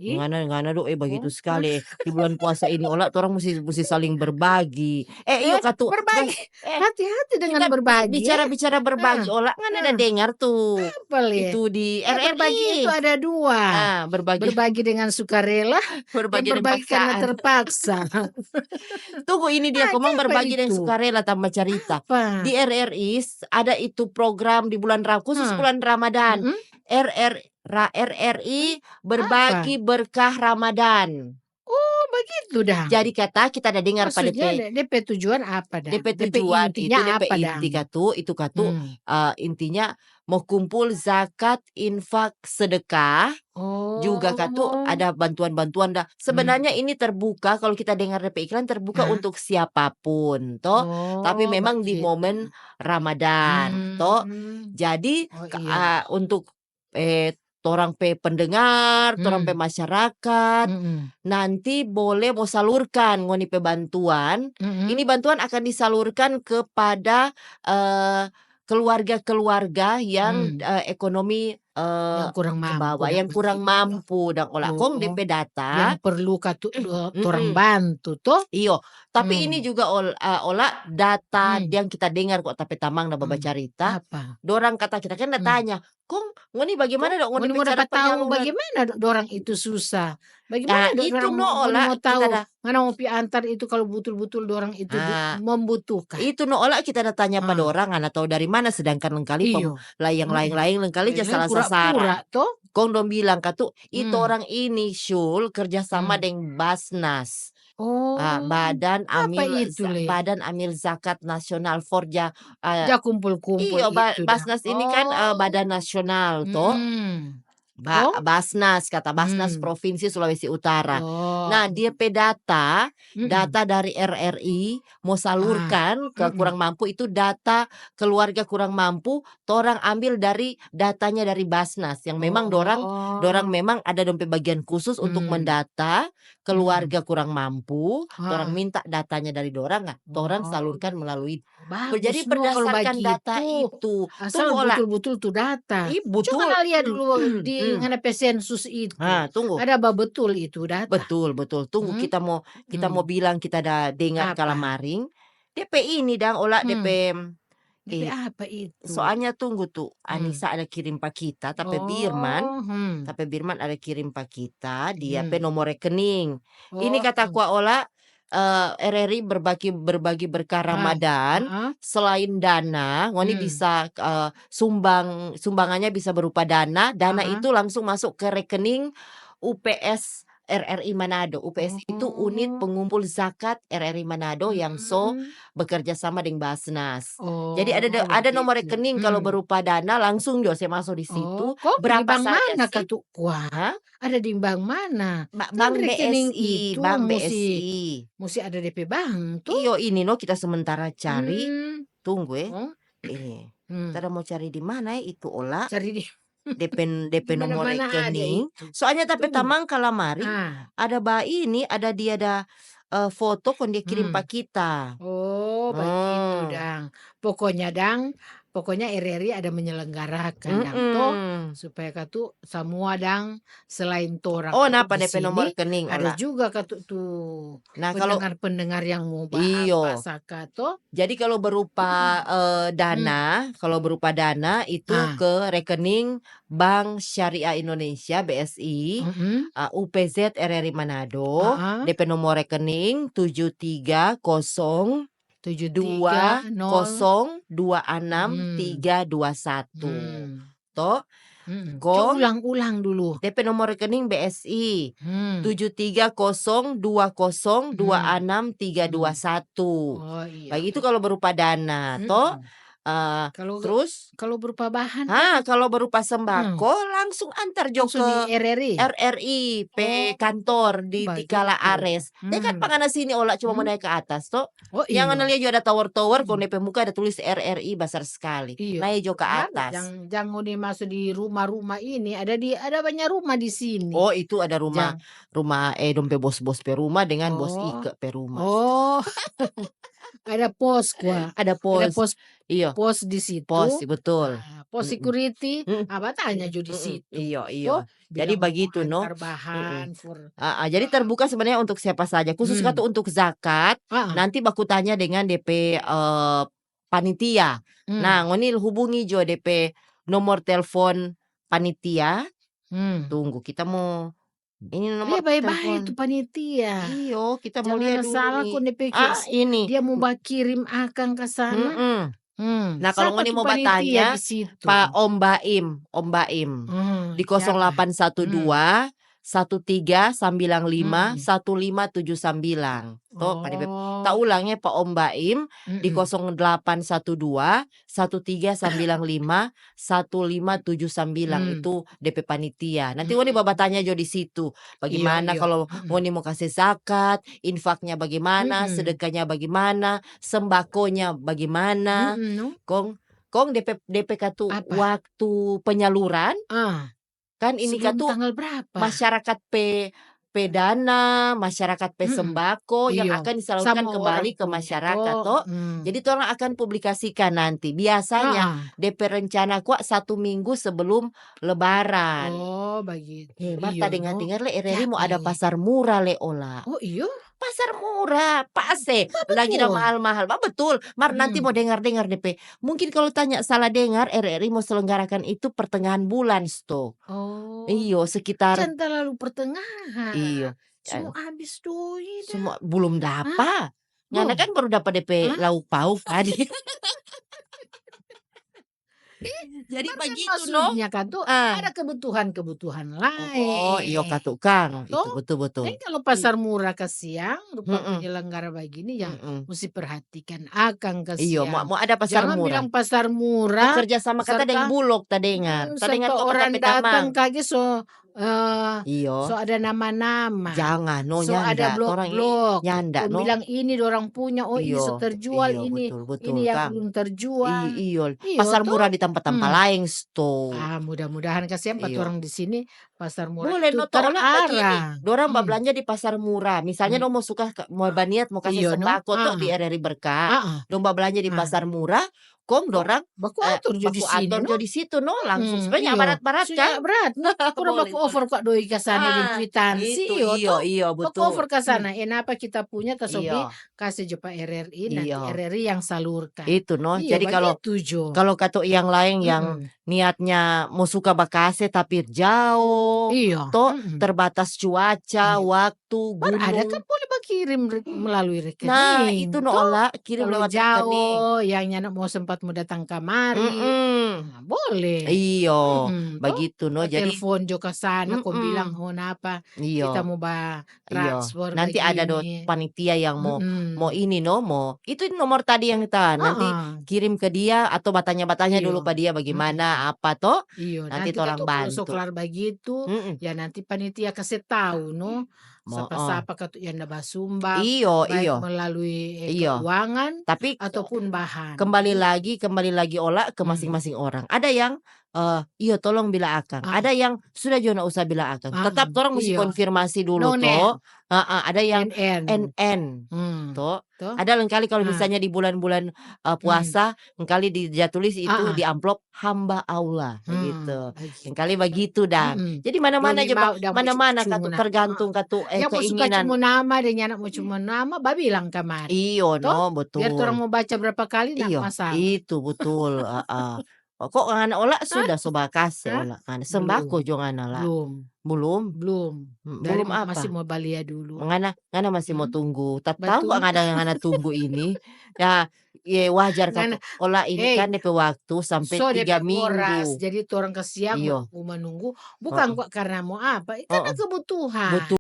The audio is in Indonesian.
ih, ngana do begitu oh, sekali. Di bulan puasa ini ola torang musti musti saling berbagi. Iyo katu berbagi, eh hati-hati dengan kita berbagi ya. bicara-bicara berbagi Heeh, ola ngana ada heeh, dengar tuh apa le? itu di Berbagi itu RRI. ada 2, Ah, berbagi berbagi dengan sukarela dan berbagi dan berbagi karena paksaan. terpaksa. Tunggu ini dia Komang Siapa berbagi dan itu? sukarela tambah cerita. Apa? Di RRI ada itu program di bulan khusus Hah, bulan Ramadan. mhm, RRI apa? berbagi berkah Ramadan. Oh begitu dang. Jadi kata kita ada dengar pada Maksudnya DP tujuan apa dang? DP DP tujuan itu intinya DP apa inti dang? itu katu Hmm. intinya mau kumpul zakat, infak, sedekah. Juga Kak tuh Oh, ada bantuan-bantuan dah. mmm, Sebenarnya ini terbuka kalau kita dengar DP iklan terbuka ah, untuk siapapun toh, tapi oh memang di begitu. momen Ramadan toh. Mmm, Jadi oh iya, untuk torang pe pendengar, torang pe mmm, masyarakat, mhm, nanti boleh mau salurkan ngoni pe bantuan. mhm, Ini bantuan akan disalurkan kepada keluarga-keluarga yang mmm, ekonomi yang kurang ke mampu bawah, dak yang kurang begitu. mampu dan olah kong Oh, DP yang data. perlu torang Mhm. bantu toh? Iyo, tapi ini Mmm, juga ola data mmm, yang kita dengar kok tapi tamang na mmm, babacarita, apa? dorang kata kita kan Mmm. tanya, "Kong ngoni Kok bagaimana dong ngoni ngoni pe mau cara dapat tahu penyaluran?" bagaimana dorang itu susah? Bagaimana Nah itu dorang no ngoni ola mau kita tahu dah ngana mau pi antar itu kalau betul-betul dorang itu ah, membutuhkan? itu no ola kita dah tanya pada Ah, orang ana tahu dari mana sedangkan lengkali iyo, yang mhm, lain-lain lengkali ja lain-lain salah pura-pura sasaran. toh? Kong dong bilang katu, "Itu Mmm, orang ini Syul kerjasama mmm. dengan Basnas." Oh, apa itu Le? Badan Amil Zakat Nasional Forja, Ja kumpul-kumpul iyo itu dah? Basnas ini kan, Oh, badan nasional toh. mhm, oh, Basnas, kata Basnas mmm, Provinsi Sulawesi Utara. oh, Nah, dia pe data, mhm, data dari RRI mau ah, salurkan ke mhm, kurang mampu itu data keluarga kurang mampu, torang ambil dari datanya dari Basnas yang memang dorang dorang oh, memang ada dompet bagian khusus untuk mmm, mendata mhm, keluarga kurang mampu, torang heeh. minta datanya dari dorang, torang Oh, salurkan melalui bagus jadi no kalau berdasarkan data begitu. itu. Asal Tunggu Ola, betul-betul tuh data. Coba betul. lah lihat dulu di Mmm, ngana sensus itu. tunggu. Ada apa betul itu data? Betul betul. Tunggu Hmm? kita mau Hmm. bilang kita ada dengar Apa? kalamaring, DP ini dang olah Hmm. DP DP apa itu? soalnya tunggu tuh, Hmm. Anissa ada kirim pa kita Oh, hmm. Tapi Birman ada kirim pa kita dia pe Hmm. nomor rekening. Ini Oh, kata kuah olah, RRI berbagi berbagi berkah ah, Ramadan, ah, selain dana, ngoni hmm. bisa, sumbangannya bisa berupa dana, dana Ah, itu langsung masuk ke rekening UPS RRI Manado. UPS itu Unit oh, Pengumpul Zakat RRI Manado yang hmm. bekerja sama dengan Basnas. Jadi Oh, ada nomor begitu. rekening kalau Hmm. berupa dana langsung saya masuk di situ, Oh, kok di berapa bank saja mana sih? Kak tuh? Wah, Hah? ada di bank mana? Kan Bank rekening BSI itu Bank musti BSI. musti ada DP bank tuh. Iyo ini kita sementara cari, Hmm, tunggu oh, ini, kita hmm, ada mau cari di mana itu olah, cari di DP di nomor mana-mana ada rekening, itu. soalnya tapi Tunggu. tamang kalamaring, Ah, ada dia ada, foto kon dia kirim pa hmm. kita. Oh, begitu, Hmm. Dang. Pokoknya RRI ada menyelenggarakan, Dang, toh Mhm. supaya katu semua, Dang, selain torang Oh, katu napa di DP nomor sini, rekening ada olah? juga katu tuh Nah kalau pendengar-pendengar yang mau apa iyo. saka Jadi kalau berupa, Hmm. dana itu Ah, ke rekening Bank Syariah Indonesia BSI, mhm, UPZ RRI Manado, heeh, DP nomor rekening 7302 mhm, 73026321. mmm, Toh, mhm. Kong Ulang-ulang dulu. DP nomor rekening BSI Hmm, 730202 hmm, 6321. hmm. Oh, iya. Baik itu kalau berupa dana toh, Mhm. eee, Kalau terus kalau berupa bahan, Dang? kalau berupa Mhm, sembako langsung antar jo langsung di ke RRI? RRI Oh, pe kantor di Tikala begitu. Ares. Dia kan Hmm, pangana sini ola cuma mau mhm. naik ke atas toh. Oh, Yang ngana iyo, lihat jo ada tower-tower kong mhm, DP muka ada tulis RRI besar sekali. iyo. Naik jo ke Kan atas. jang ngoni masuk di rumah-rumah ini, ada banyak rumah di sini. Oh itu ada Jang rumah rumah, dompe bos-bos pe rumah dengan bos oh, Ike pe rumah. oh, Ada pos kwa, Ada ada pos. pos Iya, pos di pos, situ, betul. pos Mhm, security, mhm, tanya jo di situ, iya iya. toh Jadi bilang mau begitu, no? hantar Mhm. bahan for Jadi terbuka sebenarnya untuk siapa saja, khusus hmm, katu untuk zakat, heeh, nanti baku tanya dengan DP, panitia. hmm, Nah, ngoni hubungi jo DP nomor telepon panitia, hmm. tunggu kita mau ini Dia nomor baik-baik telepon. tuh panitia. Iyo, kita mau Jangan lihat dulu salah kok nih. dipikir Ini, dia mau kirim akang ke sana. mhm. Nah, kalau Siapa ngoni tuh mau panitia di bertanya, situ? Pak Om Baim, Om Baim, di Siapa? 0812 1395 Mhm. 1579. Tuh, Pak DP. Tak Oh, ulang ya Pak Om Baim di mhm. 0812 1395 1579 Mmm, itu DP panitia. Nanti ngoni mhm. bertanya jo di situ. Iya Bagaimana iya, kalau mhm, ngoni mau kasih zakat, infaknya bagaimana, mhm, sedekahnya bagaimana, sembakonya bagaimana. no, Kong kong DP katu apa? waktu penyaluran, Ah, kan ini sebelum katu tanggal berapa? masyarakat dana, masyarakat Mhm, sembako yang iya, akan disalurkan sama orang kembali ke punya masyarakat toh, toh. Jadi torang akan publikasikan nanti. Biasanya heeh. DP rencana kuat 1 minggu sebelum lebaran. Oh begitu, Hebat iya ta no, dengar-dengar le RRI mau jadi ada pasar murah le Ola. oh iya? Pasar murah, pase, lagi dah Betul? mahal-mahal, betul. Mar nanti mau Mmm, dengar-dengar DP. Mungkin kalau tanya salah dengar, RRI mau selenggarakan itu pertengahan bulan sto. oh, Iyo, sekitar jangan terlalu pertengahan, iyo, semua habis doi dah. semua belum Hah? dapat. Ngana Belum? kan baru dapat DP Hah? lauk pauk tadi. Jadi Baru kan begitu no. maksudnya kan tuh Ah, ada kebutuhan-kebutuhan oh, iyo lain, katukang, itu toh? betul-betul. Lain kalau I pasar murah ke siang, rupa mhm, penyelenggara begini yang mhm. musti perhatikan akang ke Iyo, mau siang. mau ada pasar Jangan murah. bilang pasar Mau murah, kerja sama kata deng serta Bulog ta dengar. Ta dengar serta to kata orang datang Petamang. kaget so Iyo. ada nama-nama, Jangan, no so ada nyanda, torang blok-blok, nyanda kong no. bilang ini dorang punya, oh ini so Iyo, terjual, iyo betul betul ini yang Kang. belum terjual. Iyo, Iyo pasar toh? murah di tempat-tempat Hmm. lain sto. Mudah-mudahan kasihan 4 Iyo. orang di sini pasar murah Boleh itu no to olah begini, terarang. dorang babelanja di pasar murah. Misalnya Mmm, dong mau suka mau baniat mau kasih iya no, sembako tok di RRI Berkah, heeh, dong babelanja di ah, pasar murah, kong kok dorang, baku atur jo di baku sini ator no, jo di situ no, langsung sebenarnya iyo, barat-barat kan? sunya berat no, kurang Boleh baku boleh. over kok doi ka sana deng Itu kwitansi yo iyo toh, iyo baku betul. over ka sana, napa kita punya tasobi Iya, kasih jo pa RRI, nanti iya. RRI yang salurkan. Itu noh. Iya Jadi kalau begitu jo, kalau kata yang lain yang mhm, niatnya mau suka bakase tapi jauh, iya, toh terbatas cuaca, iya. waktu, Ada kan gunung. boleh kirim melalui Nah, itu rekening, no toh. Ola, kirim Kalau lewat rekening. jauh yang nyana mau sempat mau datang kamari, Mhm. boleh, Iyo, toh. begitu no. Jadi Telepon jo ke sana kong bilang, mhm, "Oh napa kita iyo. mau Iya, transfer nanti ada begini." panitia yang mau Mhm, ini no, mau itu nomor tadi yang kita nanti heeh, kirim ke dia atau bertanya-bertanya iyo, dulu ke dia mhm. bagaimana apa toh, Iyo, nanti nanti kan orang tuh kalau so bantu. kelar begitu, Mhm, ya nanti panitia kasih tahu no, heeh. sapa-sapa katu yang basumbang, Iyo baik iyo melalui iyo, keuangan tapi ataupun bahan, kembali begitu. lagi kembali lagi olah ke Mmm, masing-masing orang. Ada yang, "Iyo tolong bila akang," heeh ada yang, "Sudah jangan usah bila akang." Tetap heeh, torang musti iya, konfirmasi dulu nonen, toh, heeh, ada yang NN, NN toh. toh, Ada lengkali kalau ah, misalnya di bulan-bulan, mmm, puasa engkali dia tulis itu heeh, di amplop hamba Allah begitu. Engkali begitu, begitu dah. Jadi mana-mana doni coba mau da mo mana-mana cumu Kak, na heeh, tergantung Kak, yang mau suka keinginan. cumu nama dan yang nak mau cumu nama babilang kamari, Iyo no, toh, biar betul. torang mau baca berapa kali ndak Iya, masalah. itu betul, heeh. Kok ngana ola Hah? sudah sobakase Hah? ola, ngana Belum sembako jo ngana la. belum Belum? belum, dari Belum masih apa? mau balia dulu, Ngana ngana masih mau mhm, tunggu, tak tahu kok betul, ngana yang ngana tunggu ini. Ya, wajar ngana katu ola ini eh kan DP waktu sampai so DP 3 horas, minggu. jadi torang ke siang Iya, mau menunggu, bukan heeh, kok karena mau apa, karena heeh, betul. kebutuhan.